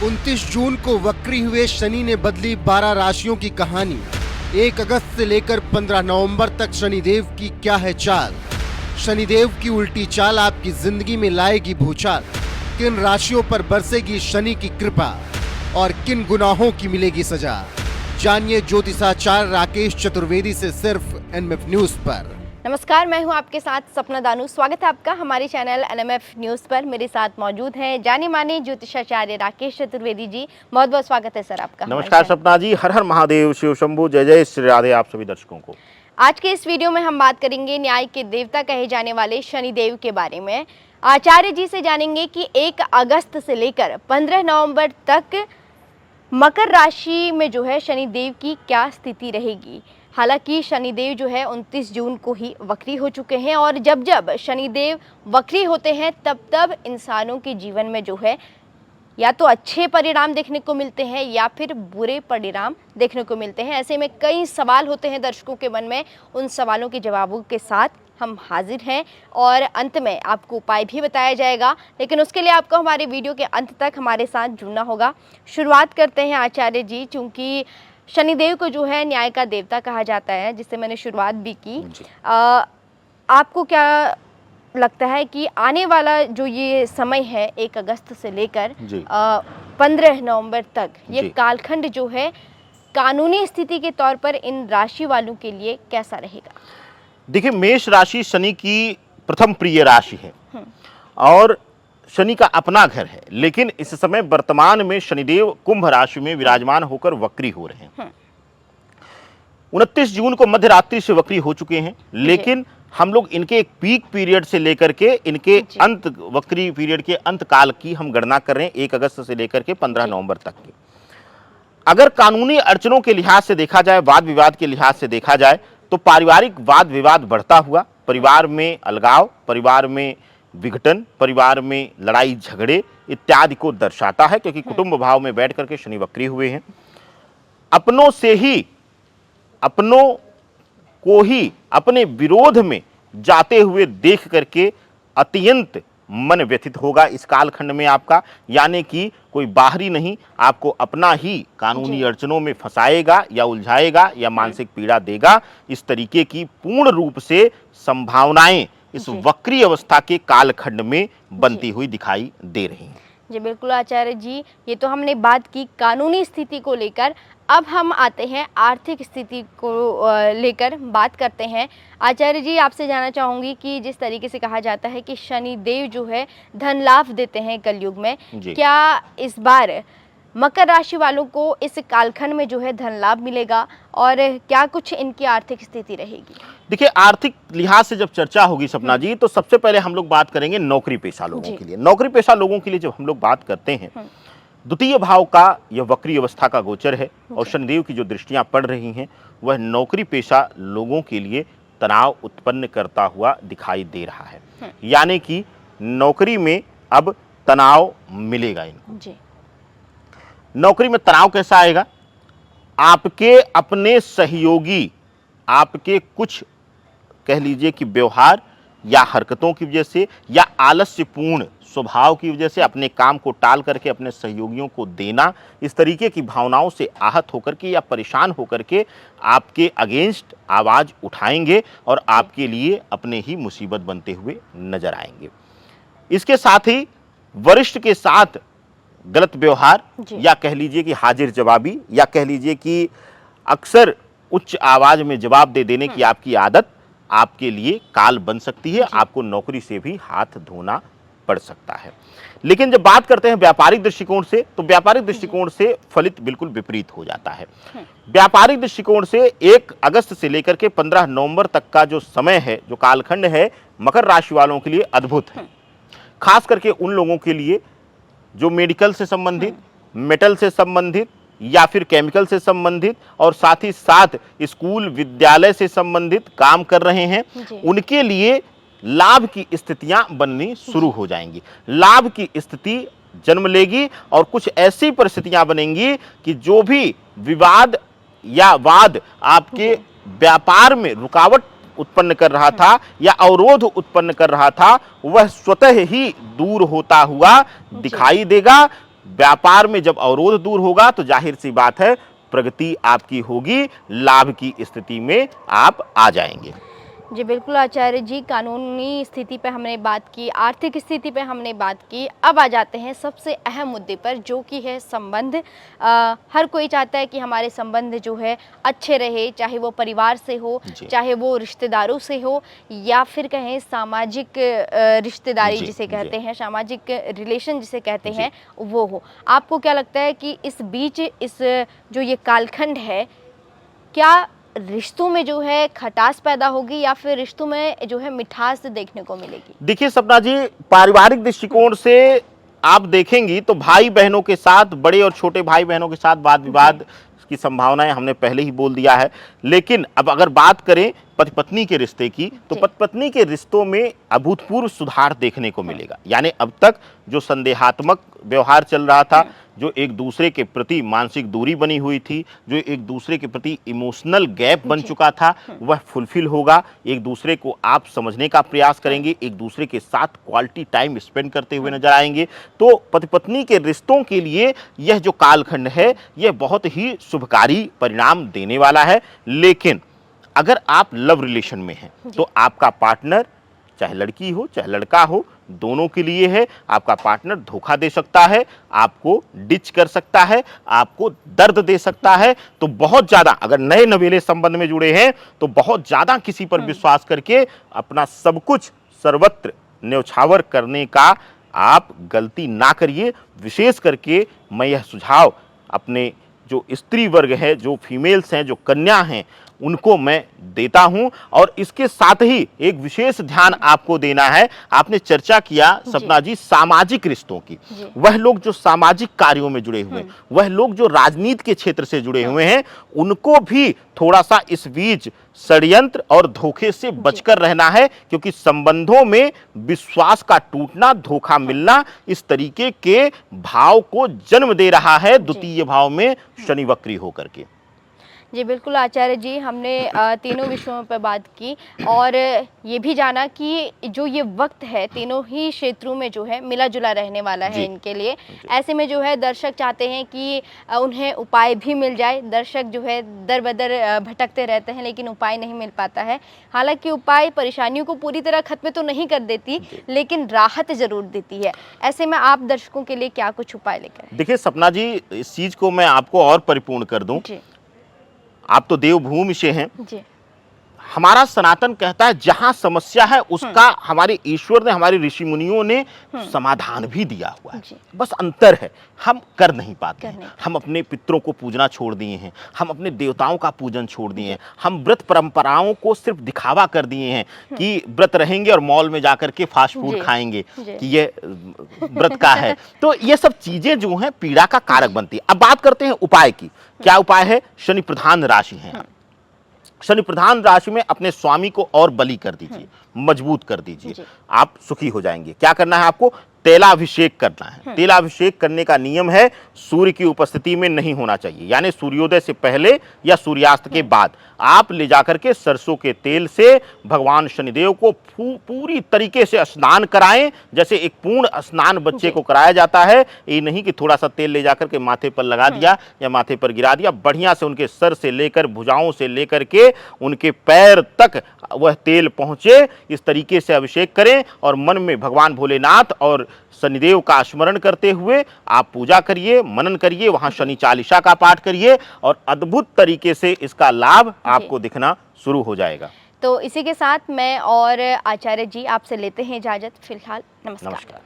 29 जून को वक्री हुए शनि ने बदली 12 राशियों की कहानी। 1 अगस्त से लेकर 15 नवंबर तक शनिदेव की क्या है चाल। शनिदेव की उल्टी चाल आपकी जिंदगी में लाएगी भूचाल। किन राशियों पर बरसेगी शनि की कृपा और किन गुनाहों की मिलेगी सजा, जानिए ज्योतिषाचार्य राकेश चतुर्वेदी से सिर्फ एनएमएफ न्यूज पर। नमस्कार, मैं हूं आपके साथ सपना दानू। स्वागत है आपका हमारे चैनल एनएमएफ न्यूज़ पर। मेरे साथ मौजूद हैं जाने माने ज्योतिषाचार्य राकेश चतुर्वेदी जी। बहुत बहुत स्वागत है सर आपका। नमस्कार सपना जी, हर हर महादेव, शिव शंभू, जय जय श्री राधे आप सभी दर्शकों को। आज के इस वीडियो में हम बात करेंगे न्याय के देवता कहे जाने वाले शनिदेव के बारे में। आचार्य जी से जानेंगे कि 1 अगस्त से लेकर 15 नवंबर तक मकर राशि में जो है शनिदेव की क्या स्थिति रहेगी। हालांकि शनिदेव जो है 29 जून को ही वक्री हो चुके हैं और जब जब शनिदेव वक्री होते हैं तब तब इंसानों के जीवन में जो है या तो अच्छे परिणाम देखने को मिलते हैं या फिर बुरे परिणाम देखने को मिलते हैं। ऐसे में कई सवाल होते हैं दर्शकों के मन में। उन सवालों के जवाबों के साथ हम हाजिर हैं और अंत में आपको उपाय भी बताया जाएगा, लेकिन उसके लिए आपको हमारे वीडियो के अंत तक हमारे साथ जुड़ना होगा। शुरुआत करते हैं आचार्य जी, चूँकि शनिदेव को जो है न्याय का देवता कहा जाता है, जिससे मैंने शुरुआत भी की। आपको क्या लगता है कि आने वाला जो ये समय है 1 अगस्त से लेकर 15 नवंबर तक, ये कालखंड जो है कानूनी स्थिति के तौर पर इन राशि वालों के लिए कैसा रहेगा? देखिए, मेष राशि शनि की प्रथम प्रिय राशि है और शनि का अपना घर है, लेकिन इस समय वर्तमान में शनिदेव कुंभ राशि में विराजमान होकर वक्री हो रहे हैं। 29 जून को मध्य रात्रि से वक्री हो चुके हैं, लेकिन हम लोग इनके एक पीक पीरियड से लेकर के इनके अंत वक्री पीरियड के अंत काल की हम गणना कर रहे हैं 1 अगस्त से लेकर के 15 नवंबर तक की। अगर कानूनी अड़चनों के लिहाज से देखा जाए, वाद विवाद के लिहाज से देखा जाए, तो पारिवारिक वाद विवाद बढ़ता हुआ, परिवार में अलगाव, परिवार में विघटन, परिवार में लड़ाई झगड़े इत्यादि को दर्शाता है, क्योंकि कुटुंब भाव में बैठ करके शनि वक्री हुए हैं। अपनों से ही अपनों को ही अपने विरोध में जाते हुए देख करके अत्यंत मन व्यथित होगा इस कालखंड में आपका, यानी कि कोई बाहरी नहीं, आपको अपना ही कानूनी अड़चनों में फंसाएगा या उलझाएगा या मानसिक पीड़ा देगा। इस तरीके की पूर्ण रूप से संभावनाएं इस वक्री अवस्था के कालखंड में बनती हुई दिखाई दे रही हैं। जी बिल्कुल आचार्य जी, ये तो हमने बात की कानूनी स्थिति को लेकर। अब हम आते हैं आर्थिक स्थिति को लेकर बात करते हैं। आचार्य जी, आपसे जानना चाहूँगी कि जिस तरीके से कहा जाता है कि शनि देव जो है धन लाभ देते हैं कलयुग में, क्या इस बार मकर राशि वालों को इस कालखंड में जो है धन लाभ मिलेगा और क्या कुछ इनकी आर्थिक स्थिति रहेगी? देखिए, आर्थिक लिहाज से जब चर्चा होगी सपना जी, तो सबसे पहले हम लोग बात करेंगे नौकरी पेशा लोगों के लिए। नौकरी पेशा लोगों के लिए जब हम लोग बात करते हैं, द्वितीय भाव का यह वक्री अवस्था का गोचर है और शनिदेव की जो दृष्टियां पड़ रही हैं वह नौकरी पेशा लोगों के लिए तनाव उत्पन्न करता हुआ दिखाई दे रहा है। यानी कि नौकरी में अब तनाव मिलेगा इनको। नौकरी में तनाव कैसा आएगा? आपके अपने सहयोगी आपके कुछ कह लीजिए कि व्यवहार या हरकतों की वजह से या आलस्यपूर्ण स्वभाव की वजह से अपने काम को टाल करके अपने सहयोगियों को देना, इस तरीके की भावनाओं से आहत होकर के या परेशान होकर के आपके अगेंस्ट आवाज़ उठाएंगे और आपके लिए अपने ही मुसीबत बनते हुए नजर आएंगे। इसके साथ ही वरिष्ठ के साथ गलत व्यवहार या कह लीजिए कि हाजिर जवाबी या कह लीजिए कि अक्सर उच्च आवाज में जवाब दे देने की आपकी आदत आपके लिए काल बन सकती है। आपको नौकरी से भी हाथ धोना पड़ सकता है। लेकिन जब बात करते हैं व्यापारिक दृष्टिकोण से, तो व्यापारिक दृष्टिकोण से फलित बिल्कुल विपरीत हो जाता है। व्यापारिक दृष्टिकोण से 1 अगस्त से लेकर के 15 नवंबर तक का जो समय है, जो कालखंड है, मकर राशि वालों के लिए अद्भुत है। खास करके उन लोगों के लिए जो मेडिकल से संबंधित, मेटल से संबंधित या फिर केमिकल से संबंधित और साथ ही साथ स्कूल विद्यालय से संबंधित काम कर रहे हैं, उनके लिए लाभ की स्थितियां बननी शुरू हो जाएंगी। लाभ की स्थिति जन्म लेगी और कुछ ऐसी परिस्थितियां बनेंगी कि जो भी विवाद या वाद आपके व्यापार में रुकावट उत्पन्न कर रहा था या अवरोध उत्पन्न कर रहा था, वह स्वतः ही दूर होता हुआ दिखाई देगा। व्यापार में जब अवरोध दूर होगा तो जाहिर सी बात है प्रगति आपकी होगी, लाभ की स्थिति में आप आ जाएंगे। जी बिल्कुल आचार्य जी, कानूनी स्थिति पे हमने बात की, आर्थिक स्थिति पे हमने बात की। अब आ जाते हैं सबसे अहम मुद्दे पर, जो कि है संबंध। हर कोई चाहता है कि हमारे संबंध जो है अच्छे रहे, चाहे वो परिवार से हो, चाहे वो रिश्तेदारों से हो, या फिर कहें सामाजिक रिश्तेदारी जिसे कहते हैं, सामाजिक रिलेशन जिसे कहते हैं, वो हो। आपको क्या लगता है कि इस बीच इस जो ये कालखंड है, क्या रिश्तों में जो है खटास पैदा होगी या फिर रिश्तों में जो है मिठास देखने को मिलेगी? देखिए सपना जी, पारिवारिक दृष्टिकोण से आप देखेंगी तो भाई बहनों के साथ, बड़े और छोटे भाई बहनों के साथ वाद विवाद की संभावनाएं हमने पहले ही बोल दिया है। लेकिन अब अगर बात करें पति पत्नी के रिश्ते की, तो पति पत्नी के रिश्तों में अभूतपूर्व सुधार देखने को मिलेगा। यानी अब तक जो संदेहात्मक व्यवहार चल रहा था, जो एक दूसरे के प्रति मानसिक दूरी बनी हुई थी, जो एक दूसरे के प्रति इमोशनल गैप बन चुका था, वह फुलफिल होगा। एक दूसरे को आप समझने का प्रयास करेंगे, एक दूसरे के साथ क्वालिटी टाइम स्पेंड करते हुए नजर आएंगे। तो पति पत्नी के रिश्तों के लिए यह जो कालखंड है, यह बहुत ही शुभकारी परिणाम देने वाला है। लेकिन अगर आप लव रिलेशन में हैं तो आपका पार्टनर, चाहे लड़की हो चाहे लड़का हो, दोनों के लिए है। आपका पार्टनर धोखा दे सकता है, आपको डिच कर सकता है, आपको दर्द दे सकता है। तो बहुत ज्यादा, अगर नए नवेले संबंध में जुड़े हैं तो बहुत ज्यादा किसी पर विश्वास करके अपना सब कुछ सर्वत्र न्यौछावर करने का आप गलती ना करिए। विशेष करके मैं यह सुझाव अपने जो स्त्री वर्ग है, जो फीमेल्स हैं, जो कन्या हैं, उनको मैं देता हूं। और इसके साथ ही एक विशेष ध्यान आपको देना है। आपने चर्चा किया सपना जी सामाजिक रिश्तों की। वह लोग जो सामाजिक कार्यों में जुड़े हुए हैं, वह लोग जो राजनीति के क्षेत्र से जुड़े हुए हैं, उनको भी थोड़ा सा इस बीच षड्यंत्र और धोखे से बचकर रहना है। क्योंकि संबंधों में विश्वास का टूटना, धोखा मिलना, इस तरीके के भाव को जन्म दे रहा है द्वितीय भाव में शनि वक्री होकर के। जी बिल्कुल आचार्य जी, हमने तीनों विषयों पर बात की और ये भी जाना कि जो ये वक्त है तीनों ही क्षेत्रों में जो है मिला जुला रहने वाला है इनके लिए। ऐसे में जो है दर्शक चाहते हैं कि उन्हें उपाय भी मिल जाए। दर्शक जो है दर बदर भटकते रहते हैं लेकिन उपाय नहीं मिल पाता है। हालांकि उपाय परेशानियों को पूरी तरह खत्म तो नहीं कर देती, लेकिन राहत जरूर देती है। ऐसे में आप दर्शकों के लिए क्या कुछ उपाय लेकर आए? देखिए सपना जी, इस चीज को मैं आपको और परिपूर्ण कर दूं। आप तो देवभूमि से हैं जी। हमारा सनातन कहता है जहां समस्या है उसका हमारे ईश्वर ने, हमारे ऋषि मुनियों ने समाधान भी दिया हुआ है। बस अंतर है, हम कर नहीं पाते हैं। हम अपने पितरों को पूजना छोड़ दिए हैं, हम अपने देवताओं का पूजन छोड़ दिए हैं, हम व्रत परंपराओं को सिर्फ दिखावा कर दिए हैं कि व्रत रहेंगे और मॉल में जाकर के फास्ट फूड खाएंगे कि ये व्रत का है। तो ये सब चीजें जो हैं पीड़ा का कारक बनती है। अब बात करते हैं उपाय की। क्या उपाय है? शनि प्रधान राशि है, शनि प्रधान राशि में अपने स्वामी को और बलि कर दीजिए, मजबूत कर दीजिए, आप सुखी हो जाएंगे। क्या करना है आपको? तेलाभिषेक करना है। तेलाभिषेक करने का नियम है सूर्य की उपस्थिति में नहीं होना चाहिए, यानी सूर्योदय से पहले या सूर्यास्त के बाद। आप ले जाकर के सरसों के तेल से भगवान शनिदेव को पूरी तरीके से स्नान कराएं, जैसे एक पूर्ण स्नान बच्चे को कराया जाता है। ये नहीं कि थोड़ा सा तेल ले जाकर के माथे पर लगा दिया या माथे पर गिरा दिया। बढ़िया से उनके सर से लेकर भुजाओं से लेकर के उनके पैर तक वह तेल पहुंचे, इस तरीके से अभिषेक करें और मन में भगवान भोलेनाथ और शनिदेव का स्मरण करते हुए आप पूजा करिए, मनन करिए, वहां शनि चालीसा का पाठ करिए और अद्भुत तरीके से इसका लाभ आपको दिखना शुरू हो जाएगा। तो इसी के साथ मैं और आचार्य जी आपसे लेते हैं इजाजत। फिलहाल नमस्कार।